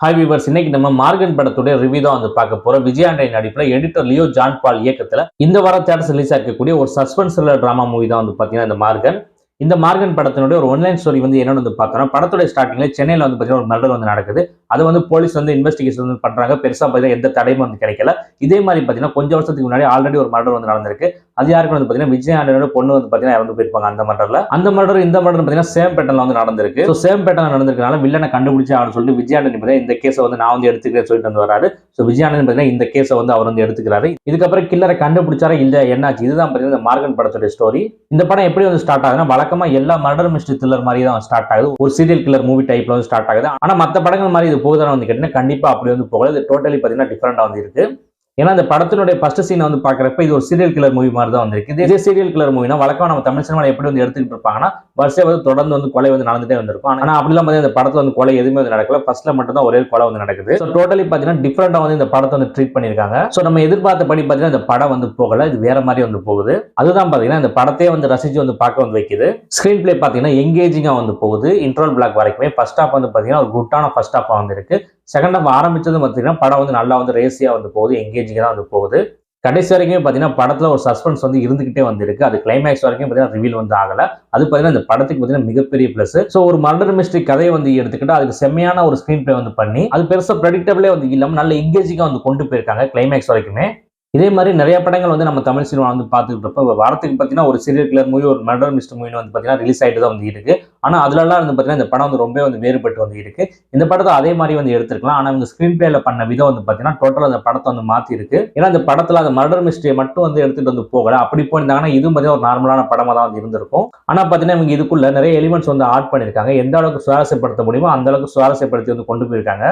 Hi viewers, இன்னைக்கு நம்ம Morgan படத்துடைய ரிவ்யூ தான் வந்து பார்க்க போறோம். விஜய் ஆண்டனி நடிப்புல எடிட்டர் லியோ ஜான் பால் இயக்கத்துல இந்த வாரம் தியேட்டர்ஸ் ரிலீஸ் ஆகக்கூடிய ஒரு சஸ்பென்ஸ் த்ரில்லர் டிராமா மூவி தான் வந்து பாத்தீங்கன்னா இந்த மார்கன் படத்தினுடைய ஒரு ஒன்லைன் ஸ்டோரி வந்து என்னன்னு வந்து பார்த்தோம்னா, படத்துடைய ஸ்டார்டிங்ல சென்னையில வந்து பார்த்தீங்கன்னா ஒரு மர்டர் வந்து நடக்குது. அது வந்து போலீஸ் வந்து இன்வெஸ்டிகேஷன் வந்து பண்றாங்க. பெருசா பார்த்தீங்கன்னா எந்த தடையும் வந்து கிடைக்கல. இதே மாதிரி பார்த்தீங்கன்னா கொஞ்சம் வருஷத்துக்கு முன்னாடி ஆல்ரெடி ஒரு மர்டர் வந்து நடந்திருக்கு. அது யாருக்கு வந்து பார்த்தீங்கன்னா விஜய் ஆண்டனியோட பொண்ணு வந்து பார்த்தீங்கன்னா இறந்து போயிருப்பாங்க அந்த மர்டர்ல. அந்த மர்டர் இந்த மர்டர் பார்த்தீங்கன்னா சேம் பேட்டர்ல வந்து நடந்திருக்கு. ஸோ சேம் பேட்டர்ல நடந்திருக்கனால வில்லனை கண்டுபிடிச்சு ஆகணும்னு சொல்லிட்டு விஜய் ஆண்டனி பார்த்தீங்கன்னா இந்த கேஸை வந்து நான் வந்து எடுத்துக்கிறேன் சொல்லிட்டு வந்து வராரு. ஸோ விஜய் ஆண்டனி பார்த்தீங்கன்னா இந்த கேஸை வந்து அவர் வந்து எடுத்துக்கிறாரு. இதுக்கப்புறம் கில்லரை கண்டுபிடிச்சாரா இல்ல என்னாச்சு, இதுதான் பார்த்தீங்கன்னா இந்த மார்கன் படத்துடைய ஸ்டோரி. இந்த படம் எப்படி வந்து ஸ்டார்ட் ஆகுதுன்னா, வழக்கமா எல்லா மர்டர் மிஸ்ட்ரி த்ரில்லர் மாதிரி தான் ஸ்டார்ட் ஆகுது. ஒரு சீரியல் கில்லர் மூவி டைப்ல வந்து ஸ்டார்ட் ஆகுது. ஆனா மத்த படங்கள் மாதிரி இது போகுதான்னு வந்து கேட்டீங்கன்னா கண்டிப்பா அப்படி வந்து போகல. இது டோட்டலி பார்த்தீங்கன்னா டிஃபரெண்டா வந்து இருக்கு. ஏன்னா இந்த படத்தினுடைய ஃபர்ஸ்ட் சீனை வந்து பாக்குறப்ப இது ஒரு சீரியல் கில்லர் மூவி மாதிரி தான் வந்திருக்கு. இதே சீரியல் கில்லர் மூவினா வழக்கமா நம்ம தமிழ் சினிமாவில் எப்படி வந்து எடுத்துக்கிட்டு இருப்பாங்கன்னா, வருஷம் வந்து தொடர்ந்து வந்து கொலை வந்து நடந்துட்டே வந்திருக்கும். ஆனா அப்படிலாம் பார்த்தீங்கன்னா இந்த படத்துல வந்து கொலை எதுவுமே வந்து நடக்கல. ஃபர்ஸ்ட்ல மட்டும் தான் ஒரே கொலை வந்து நடக்குது. ஸோ டோட்டலி பார்த்தீங்கன்னா டிஃபரெண்டா வந்து இந்த படத்தை வந்து ட்ரீட் பண்ணியிருக்காங்க. ஸோ நம்ம எதிர்பார்த்தபடி பார்த்தீங்கன்னா இந்த படம் வந்து போகல, இது வேற மாதிரி வந்து போகுது. அதுதான் பார்த்தீங்கன்னா இந்த படத்தையே வந்து ரசிச்சு வந்து பார்க்க வந்து வைக்குது. ஸ்கிரீன் பிளே பார்த்தீங்கன்னா எங்கேஜிங்கா வந்து போகுது. இன்ட்ரோல் பிளாக் வரைக்குமே ஃபர்ஸ்ட் ஹாஃப் வந்து பார்த்தீங்கன்னா ஒரு குட்டான ஃபர்ஸ்ட் ஹாஃப் வந்து இருக்கு. செகண்ட் ஹாஃப் ஆரம்பிச்சது பார்த்தீங்கன்னா படம் வந்து நல்லா வந்து ரேசியா வந்து போகுது, எங்கேஜிங்கா தான் வந்து போகுது. கடைசி வரைக்கும் பார்த்தீங்கன்னா படத்துல ஒரு சஸ்பென்ஸ் வந்து இருந்துகிட்டே வந்திருக்கு. அது கிளைமேக்ஸ் வரைக்கும் பார்த்தீங்கன்னா ரிவீல் வந்து ஆகல. அது பார்த்தீங்கன்னா இந்த படத்துக்கு பார்த்தீங்கன்னா மிகப்பெரிய பிளஸ். ஸோ ஒரு மர்டர் மிஸ்ட்ரி கதையை வந்து எடுத்துக்கிட்டு அதுக்கு செம்மையான ஒரு ஸ்கிரீன் பிளே வந்து பண்ணி அது பெருசா ப்ரெடிக்டபிளே வந்து இல்லாம நல்ல எங்கேஜிங்கா வந்து கொண்டு போயிருக்காங்க கிளைமேக்ஸ் வரைக்குமே. இதே மாதிரி நிறைய படங்கள் வந்து நம்ம தமிழ் சினிமா வந்து பார்த்துட்டு இருப்போம். வாரத்துக்கு பார்த்தீங்கன்னா ஒரு சீரியல் கில்லர் மூவி, ஒரு மர்டர் மிஸ்ட்ரி மூவி வந்து பார்த்தீங்கன்னா ரிலீஸ் ஆகிட்டு தான் வந்து இருக்கு. ஆனா அதுலலாம் வந்து பார்த்தீங்கன்னா இந்த படம் வந்து ரொம்ப வந்து வேறுபட்டு வந்து இருக்கு. இந்த படத்தை அதே மாதிரி வந்து எடுத்துருக்கலாம். ஆனா இந்த ஸ்கிரீன் பிளேல பண்ண விதம் வந்து பார்த்தீங்கன்னா டோட்டலா அந்த படத்தை வந்து மாத்தி இருக்கு. ஏன்னா இந்த படத்துல அந்த மர்டர் மிஸ்ட்ரியை மட்டும் வந்து எடுத்துட்டு வந்து போகல. அப்படி போயிருந்தாங்கன்னா இதுவும் பார்த்தீங்கன்னா ஒரு நார்மலான படமா தான் வந்து இருந்திருக்கும். ஆனா பார்த்தீங்கன்னா இவங்க இதுக்குள்ள நிறைய எலிமெண்ட்ஸ் வந்து ஆட் பண்ணிருக்காங்க. எந்த அளவுக்கு சுவாரஸ்யப்படுத்த முடியுமோ அந்த அளவுக்கு சுவாரஸ்யப்படுத்தி வந்து கொண்டு போயிருக்காங்க.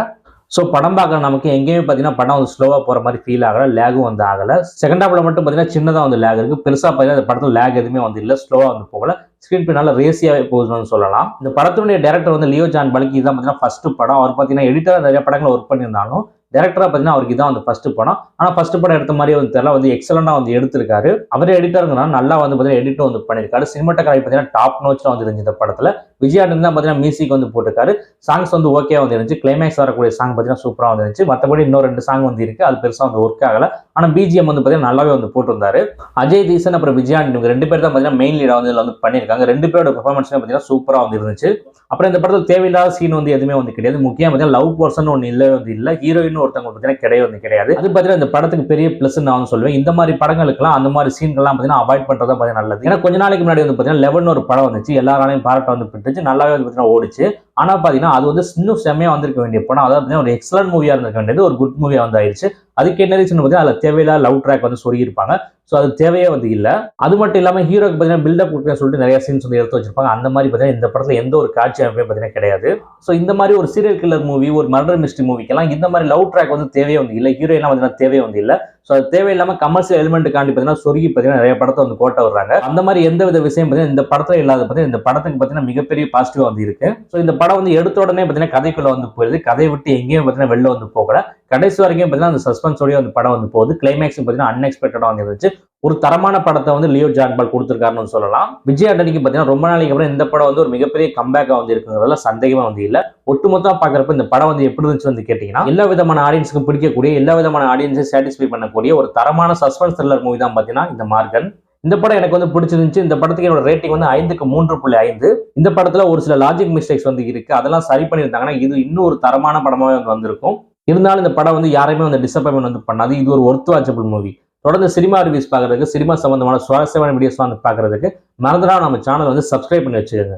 ஸோ படம் பார்க்குற நமக்கு எங்கேயுமே பார்த்தீங்கன்னா படம் வந்து ஸ்லோவாக போகிற மாதிரி ஃபீல் ஆகல, லேகும் வந்து ஆகலை. செகண்ட் ஹாஃப்ல மட்டும் பார்த்தீங்கன்னா சின்னதாக வந்து லேக் இருக்குது. பெருசாக பார்த்தீங்கன்னா இந்த படத்தில் லேக் எதுவுமே வந்து இல்லை, ஸ்லோவாக வந்து போகல. ஸ்கிரீன் பிளே நல்லா ரேசியாகவே போகுதுன்னு சொல்லலாம். இந்த படத்தினுடைய டேரக்டர் வந்து லியோ ஜான் பாலுக்கு இதான் பார்த்தீங்கன்னா ஃபர்ஸ்ட் படம். அவர் பார்த்தீங்கன்னா எடிட்டராக நிறைய படங்கள் ஒர்க் பண்ணியிருந்தாலும் டேரக்டரா பார்த்தீங்கன்னா அவருக்கு இதான் வந்து ஃபர்ஸ்ட் படம். ஆனால் ஃபர்ஸ்ட் படம் எடுத்த மாதிரி வந்து தெரியல, வந்து எக்ஸலண்டா வந்து எடுத்திருக்காரு. அவரே எடிட்டருங்கன்னா நல்லா வந்து பார்த்தீங்கன்னா எடிட்டும் வந்து பண்ணியிருக்காரு. சினிமாட்டோகிராஃபி பார்த்தீங்கன்னா டாப் நோட்ஸ்ல வந்து இருந்துச்சு இந்த படத்துல. விஜய் ஆண்டனி தான் பார்த்தீங்கன்னா மியூசிக் வந்து போட்டிருக்காரு. சாங்ஸ் வந்து ஓகே வந்து இருந்துச்சு. கிளைமேக்ஸ் வரக்கூடிய சாங் பார்த்தீங்கன்னா சூப்பராக வந்து இருந்துச்சு. மற்றபடி இன்னும் 2 சாங் வந்து இருக்கு, அது பெருசாக வந்து ஒர்க் ஆகல. ஆனால் பிஜிஎம் வந்து பார்த்தீங்கன்னா நல்லாவே வந்து போட்டிருந்தாரு. அஜய் தீசன் அப்புறம் விஜய் ஆண்டனி 2 பேர் தான் பார்த்தீங்கன்னா மெயின் லீடா வந்து வந்து பண்ணியிருக்காங்க. 2 பேரோட பெர்ஃபார்மன்ஸ் பார்த்தீங்கன்னா சூப்பராக வந்து இருந்துச்சு. அப்புறம் இந்த படத்தில் தேவையில்லாத சீன் வந்து எதுவுமே வந்து கிடையாது. முக்கியம் பார்த்தீங்கன்னா லவ் போர்ஷன் ஒன்று இல்லை வந்து இல்லை, ஹீரோயின் ஒருத்தவங்க பார்த்தீங்கன்னா கிடையாது. அது பார்த்தீங்கன்னா இந்த படத்துக்கு பெரிய பிளஸ் நான் வந்து சொல்லுவேன். இந்த மாதிரி படங்களுக்குலாம் அந்த மாதிரி சீன்கள்லாம் பார்த்தீங்கன்னா அவாய்ட் பண்றதா பார்த்தீங்கன்னா நல்லது. ஏன்னா கொஞ்ச நாளைக்கு முன்னாடி வந்து பார்த்தீங்கன்னா 11 ஒரு படம் வந்துச்சு, எல்லாராலையும் பாராட்ட வந்து பெற்றுச்சு, நல்லாவே வந்து பார்த்தீங்கன்னா ஓடிச்சு. ஆனா பாத்தீங்கன்னா அது வந்து இன்னும் செம்மையா வந்திருக்க வேண்டிய படம். அதாவது ஒரு எக்ஸலன்ட் மூவியா இருந்திருக்க வேண்டியது ஒரு குட் மூவியா வந்து ஆயிடுச்சு. அதுக்கு என்ன ரீசன் பார்த்தீங்கன்னா அதுல தேவையில்லாத லவ் ட்ராக் வந்து சொருகிருப்பாங்க. ஸோ அது தேவையே வந்து இல்லை. அது மட்டும் இல்லாமல் ஹீரோக்கு பார்த்தீங்கன்னா பில்டப் கொடுக்க சொல்லிட்டு நிறைய சீன்ஸ் வந்து எடுத்து வச்சிருப்பாங்க. அந்த மாதிரி பார்த்தீங்கன்னா இந்த படத்துல எந்த ஒரு காட்சி அமைப்பே பார்த்தீங்கன்னா கிடையாது. ஸோ இந்த மாதிரி ஒரு சீரியல் கில்லர் மூவி, ஒரு மர்டர் மிஸ்ட்ரி மூவிக்கெல்லாம் இந்த மாதிரி லவ் ட்ராக் வந்து தேவையே வந்து இல்லை, ஹீரோயின்லாம் பார்த்தீங்கன்னா தேவையே வந்து இல்லை. ஸோ அது தேவையில்லாம கமர்ஷியல் எலிமெண்ட்டுக்காண்டி பார்த்தீங்கன்னா சொருகி பார்த்தீங்கன்னா நிறைய படத்தை வந்து கோட்ட வர்றாங்க. அந்த மாதிரி எந்த வித விஷயம் பார்த்தீங்கன்னா இந்த படத்துல இல்லாத பார்த்தீங்கன்னா இந்த படத்துக்கு பார்த்தீங்கன்னா மிகப்பெரிய பாசிட்டிவா வந்து இருக்கு. ஸோ இந்த படம் வந்து எடுத்த உடனே பார்த்தீங்கன்னா கதைக்குள்ள வந்து போயிருது. கதையை விட்டு எங்கேயும் பார்த்தீங்கன்னா வெளில வந்து போகல. கடைசி வரைக்கும் பார்த்தீங்கன்னா அந்த சஸ்பென்ஸோடய வந்து படம் வந்து போகுது. கிளைமேக்ஸ் பார்த்தீங்கன்னா அன்எக்ஸ்பெக்டடா வந்து இருந்துச்சு. ஒரு தரமான படத்தை வந்து லியோ ஜான் பால் கொடுத்திருக்காருன்னு சொல்லலாம். விஜய் ஆண்டனிக்கு பார்த்தீங்கன்னா ரொம்ப நாளைக்கு அப்புறம் இந்த படம் வந்து ஒரு மிகப்பெரிய கம்பேக்கா வந்து இருக்குங்கிறதுல சந்தேகமா வந்து இல்லை. ஒட்டுமொத்தமா பாக்குறப்ப இந்த படம் வந்து எப்படி இருந்துச்சு வந்து கேட்டீங்கன்னா, எல்லா விதமான ஆடியன்ஸுக்கும் பிடிக்கக்கூடிய, எல்லா விதமான ஆடியன்ஸை சாட்டிஸ்ஃபை பண்ணக்கூடிய ஒரு தரமான சஸ்பென்ஸ் த்ரில்லர் மூவி தான் பார்த்தீங்கன்னா இந்த மார்கன். இந்த படம் எனக்கு வந்து பிடிச்சிருந்துச்சு. இந்த படத்துக்கு என்னோட ரேட்டிங் வந்து 5க்கு 3.5. இந்த படத்துல ஒரு சில லாஜிக் மிஸ்டேக்ஸ் வந்து இருக்கு, அதெல்லாம் சரி பண்ணியிருந்தாங்கன்னா இது இன்னும் ஒரு தரமான படமாவே வந்து வந்திருக்கும். இருந்தாலும் இந்த படம் வந்து யாரையுமே வந்து டிசப்பாயின்மெண்ட் வந்து பண்ணாது. இது ஒரு ஒர்த் வாட்சபிள் மூவி. தொடர்ந்து சினிமா ரிவ்யூஸ் பார்க்கறதுக்கு, சினிமா சம்பந்தமான சுவாரஸ்யமான வீடியோஸ் வந்து பார்க்கறதுக்கு மறந்துடாம நம்ம சேனல் வந்து சப்ஸ்கிரைப் பண்ணி வச்சுக்கோங்க.